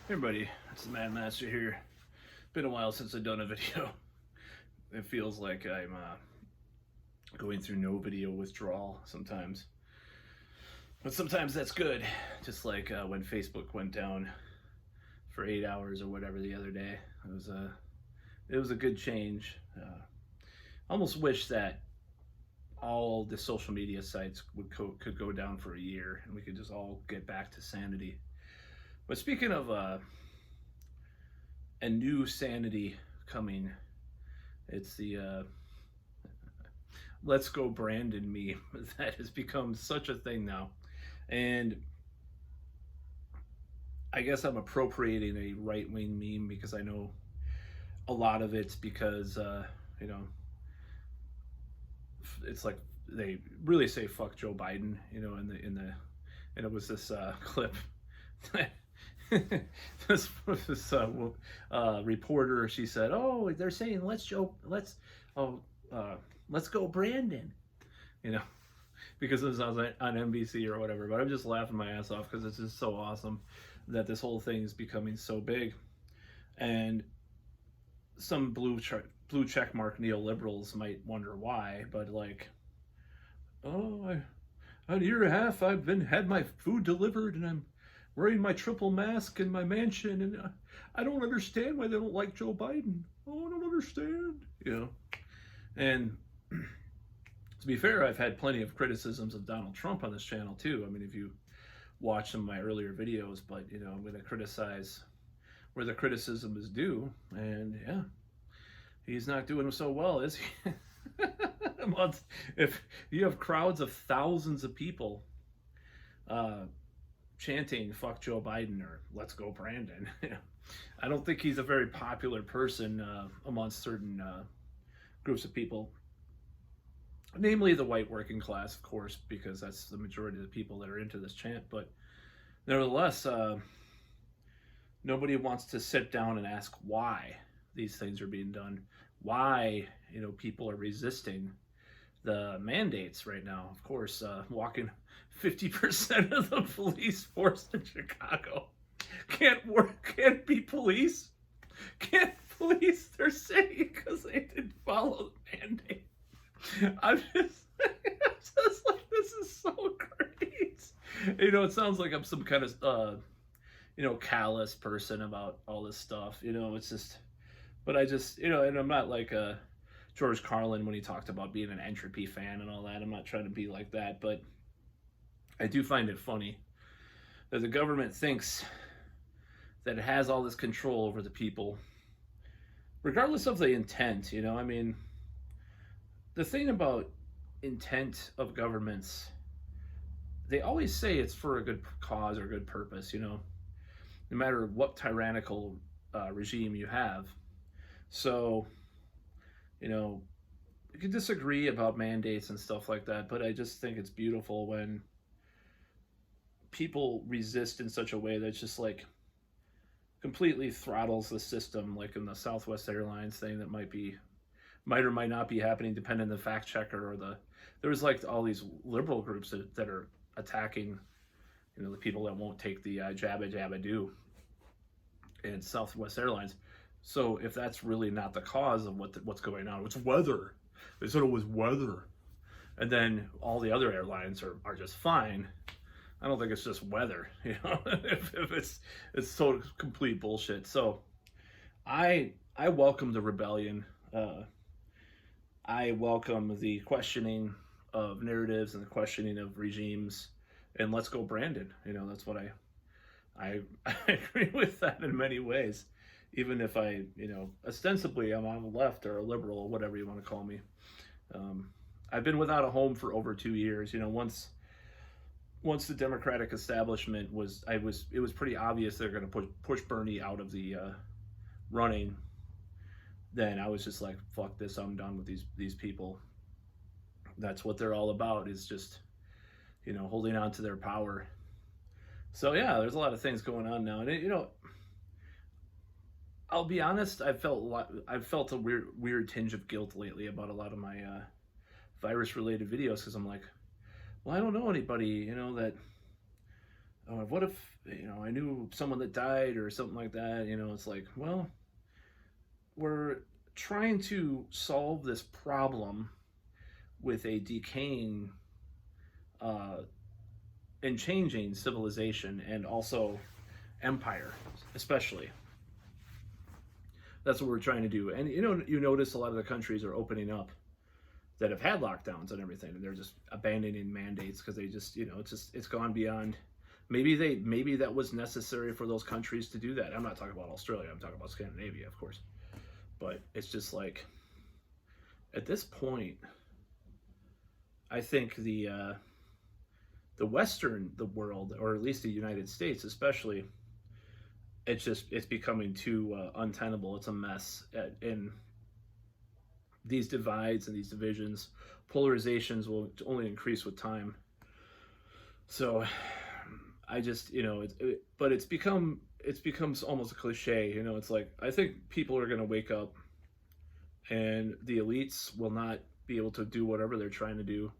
Hey everybody, it's the Mad Master here. Been a while since I've done a video. It feels like I'm going through no video withdrawal sometimes. But sometimes that's good. Just like when Facebook went down for 8 hours or whatever the other day. It was a good change. Almost wish that all the social media sites could go down for a year and we could just all get back to sanity. But speaking of a new sanity coming, it's the Let's Go Brandon meme that has become such a thing now. And I guess I'm appropriating a right wing meme because I know a lot of it's because, you know, it's like they really say fuck Joe Biden, and it was this clip. this reporter, she said, "Oh, they're saying let's go Brandon," you know, because it was on NBC or whatever. But I'm just laughing my ass off because it's just so awesome that this whole thing is becoming so big, and some blue check mark neoliberals might wonder why, but like, oh, a year and a half I've had my food delivered and I'm wearing my triple mask in my mansion, and I don't understand why they don't like Joe Biden. Oh, I don't understand, you know. And to be fair, I've had plenty of criticisms of Donald Trump on this channel too. I mean, if you watch some of my earlier videos, but you know, I'm going to criticize where the criticism is due, and yeah, he's not doing so well, is he? If you have crowds of thousands of people chanting "fuck Joe Biden" or "let's go Brandon," I don't think he's a very popular person amongst certain groups of people, namely the white working class, of course, because that's the majority of the people that are into this chant. But nevertheless, nobody wants to sit down and ask why these things are being done, why, you know, people are resisting the mandates right now. Of course, walking 50% of the police force in Chicago can't be police, can't police their city because they didn't follow the mandate. I'm just like, this is so great. You know, it sounds like I'm some kind of callous person about all this stuff. You know, it's just, but I just, you know, and I'm not like George Carlin when he talked about being an entropy fan and all that. I'm not trying to be like that, but I do find it funny that the government thinks that it has all this control over the people, regardless of the intent. You know, I mean, the thing about intent of governments, they always say it's for a good cause or good purpose, you know, no matter what tyrannical regime you have. So, you know, you can disagree about mandates and stuff like that, but I just think it's beautiful when people resist in such a way that's just like completely throttles the system, like in the Southwest Airlines thing that might or might not be happening depending on the fact checker, or there's like all these liberal groups that are attacking, you know, the people that won't take the jabba jabba do in Southwest Airlines. So if that's really not the cause of what's going on, it's weather. They said it was weather, and then all the other airlines are just fine. I don't think it's just weather, you know. if it's so complete bullshit. So I welcome the rebellion. I welcome the questioning of narratives and the questioning of regimes, and let's go Brandon. You know, that's what I agree with that in many ways, even if I, you know, ostensibly I'm on the left or a liberal or whatever you want to call me. I've been without a home for over 2 years. You know, once the Democratic establishment it was pretty obvious they're going to push Bernie out of the running. Then I was just like, fuck this, I'm done with these people. That's what they're all about, is just, you know, holding on to their power. So yeah, there's a lot of things going on now, and you know, I'll be honest, I've felt a weird tinge of guilt lately about a lot of my virus related videos, because I'm like, well, I don't know anybody, you know, that what if I knew someone that died or something like that. It's like, well, we're trying to solve this problem with a decaying uh, and changing civilization and also empire, especially. That's what we're trying to do. And you notice a lot of the countries are opening up that have had lockdowns and everything, and they're just abandoning mandates because they just, it's gone beyond. Maybe that was necessary for those countries to do that. I'm not talking about Australia. I'm talking about Scandinavia, of course. But it's just like, at this point, I think the the world, or at least the United States especially, it's becoming too untenable. It's a mess, and these divides and these divisions, polarizations will only increase with time. So I just, but it's becomes almost a cliche. It's like, I think people are going to wake up, and the elites will not be able to do whatever they're trying to do,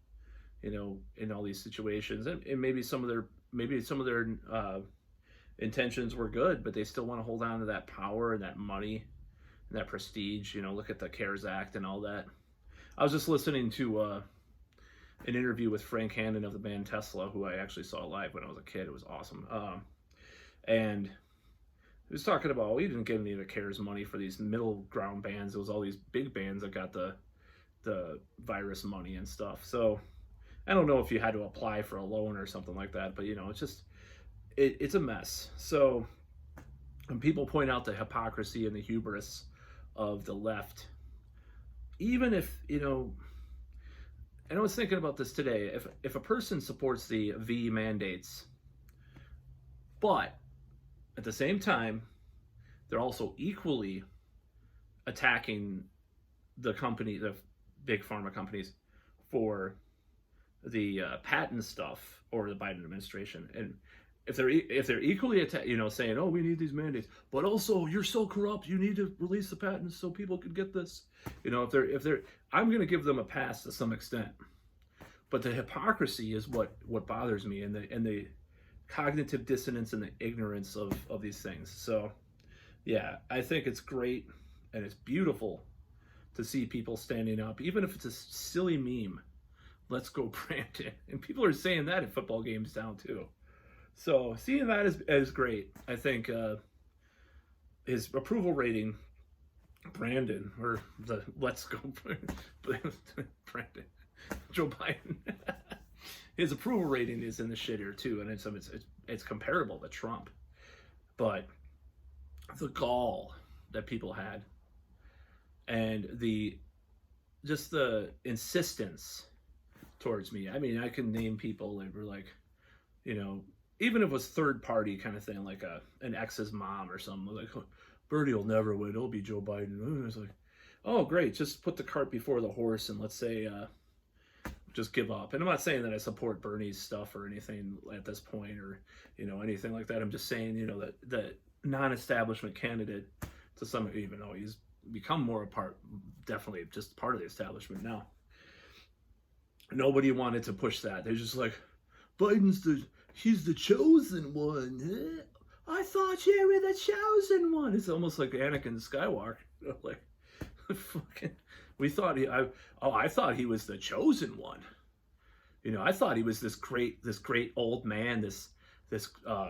in all these situations. And maybe some of their intentions were good, but they still want to hold on to that power and that money and that prestige. Look at the CARES Act and all that. I was just listening to an interview with Frank Hannon of the band Tesla, who I actually saw live when I was a kid. It was awesome. And he was talking about, we didn't get any of the CARES money for these middle ground bands. It was all these big bands that got the virus money and stuff. So I don't know if you had to apply for a loan or something like that, but it's just, it's a mess. So when people point out the hypocrisy and the hubris of the left, even if, and I was thinking about this today, if a person supports the V mandates, but at the same time, they're also equally attacking the big pharma companies for the patent stuff, or the Biden administration. And if they're equally saying, oh, we need these mandates, but also you're so corrupt, you need to release the patents so people could get this. If they're I'm going to give them a pass to some extent. But the hypocrisy is what bothers me, and the cognitive dissonance and the ignorance of these things. So yeah, I think it's great and it's beautiful to see people standing up, even if it's a silly meme. Let's go Brandon. And people are saying that at football games down too. So seeing that is great. I think his approval rating, Brandon, or the let's go Brandon, Joe Biden, his approval rating is in the shitter too, and it's comparable to Trump. But the gall that people had, and the insistence towards me. I mean, I can name people that were like, even if it was third party kind of thing, like an ex's mom or something, like, oh, Bernie will never win, it'll be Joe Biden. And it's like, oh great, just put the cart before the horse, and let's say just give up. And I'm not saying that I support Bernie's stuff or anything at this point, or anything like that. I'm just saying, that the non-establishment candidate, to some, even though he's become more a part, definitely just part of the establishment now, nobody wanted to push that. They're just like, he's the chosen one. I thought you were the chosen one. It's almost like Anakin Skywalker. Like, fucking, I thought he was the chosen one. I thought he was this great old man, this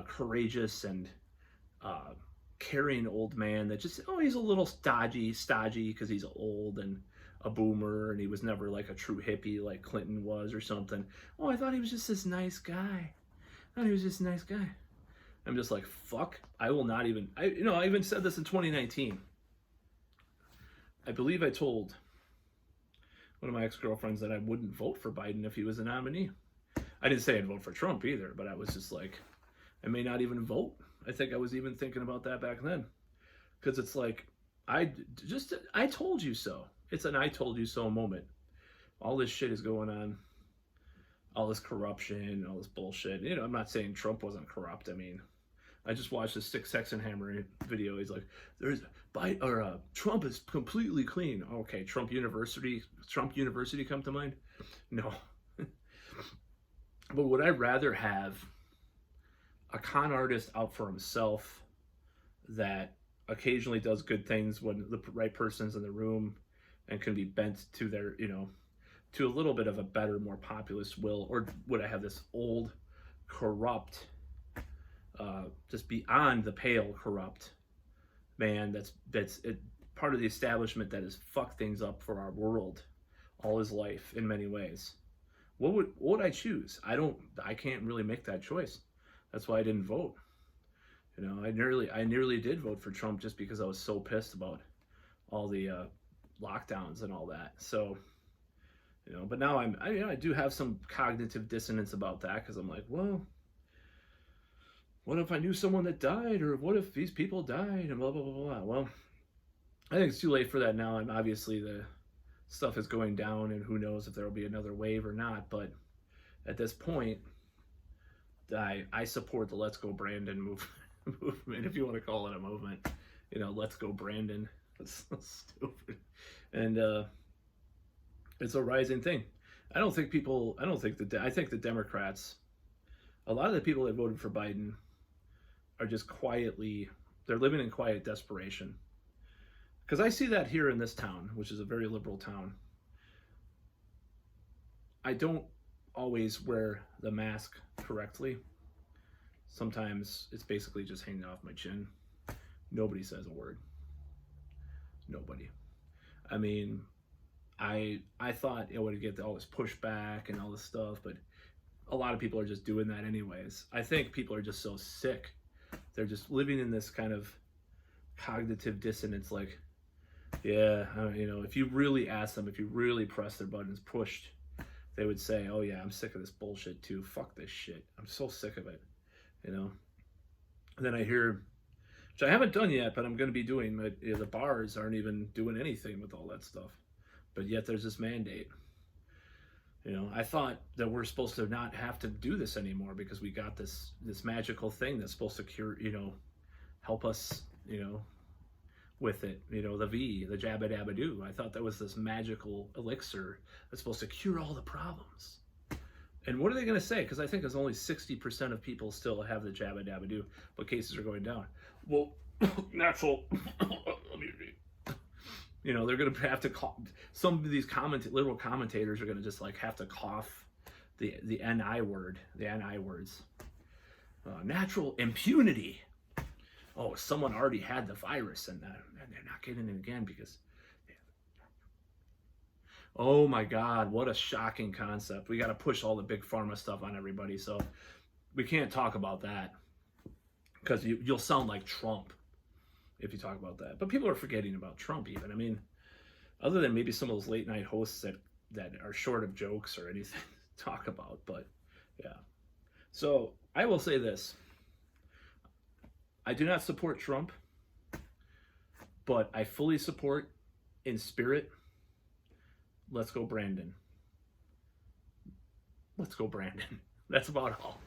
courageous and caring old man that just, he's a little stodgy because he's old and a boomer, and he was never like a true hippie like Clinton was or something. Oh, I thought he was just this nice guy. I'm just like, fuck, I will not even, I even said this in 2019. I believe I told one of my ex-girlfriends that I wouldn't vote for Biden if he was a nominee. I didn't say I'd vote for Trump either, but I was just like, I may not even vote. I think I was even thinking about that back then. Because it's like, I told you so. It's an I told you so moment. All this shit is going on. All this corruption, all this bullshit. I'm not saying Trump wasn't corrupt. I mean, I just watched the Six Sex and Hammer video. He's like, Trump is completely clean. Okay, Trump University come to mind? No. But would I rather have a con artist out for himself that occasionally does good things when the right person's in the room and can be bent to their, to a little bit of a better, more populist will? Or would I have this old, corrupt, just beyond the pale corrupt man part of the establishment that has fucked things up for our world all his life in many ways? What would I choose? I can't really make that choice. That's why I didn't vote. I nearly did vote for Trump just because I was so pissed about all the lockdowns and all that. So, but now I do have some cognitive dissonance about that, because I'm like, well, what if I knew someone that died, or what if these people died, and blah blah blah blah. Well, I think it's too late for that now, and obviously the stuff is going down, and who knows if there will be another wave or not. But at this point, I support the Let's Go Brandon movement, if you want to call it a movement. Let's Go Brandon. That's so stupid. And it's a rising thing. I think the Democrats, a lot of the people that voted for Biden are just they're living in quiet desperation. Because I see that here in this town, which is a very liberal town. I don't always wear the mask correctly. Sometimes it's basically just hanging off my chin. Nobody says a word. Nobody. I mean, I thought it would get all this pushback and all this stuff, but a lot of people are just doing that anyways. I think people are just so sick. They're just living in this kind of cognitive dissonance, like, yeah, if you really ask them, if you really press their buttons, pushed, they would say, oh yeah, I'm sick of this bullshit too. Fuck this shit. I'm so sick of it. And then I hear, which I haven't done yet, but I'm going to be doing, but the bars aren't even doing anything with all that stuff. But yet there's this mandate. I thought that we're supposed to not have to do this anymore because we got this magical thing that's supposed to cure, help us, with it, the Jabba Dabba Doo. I thought that was this magical elixir that's supposed to cure all the problems. And what are they going to say? Because I think it's only 60% of people still have the Jabba Dabba Doo, but cases are going down. Well, natural. They're going to have to cough. Some of these liberal commentators are going to just have to cough the NI word, the NI words. Natural impunity. Oh, someone already had the virus and they're not getting it again because. Oh my God, what a shocking concept. We got to push all the big pharma stuff on everybody. So we can't talk about that because you'll sound like Trump if you talk about that. But people are forgetting about Trump even. I mean, other than maybe some of those late night hosts that are short of jokes or anything to talk about. But yeah. So I will say this. I do not support Trump, but I fully support, in spirit, Let's Go Brandon. Let's go Brandon. That's about all.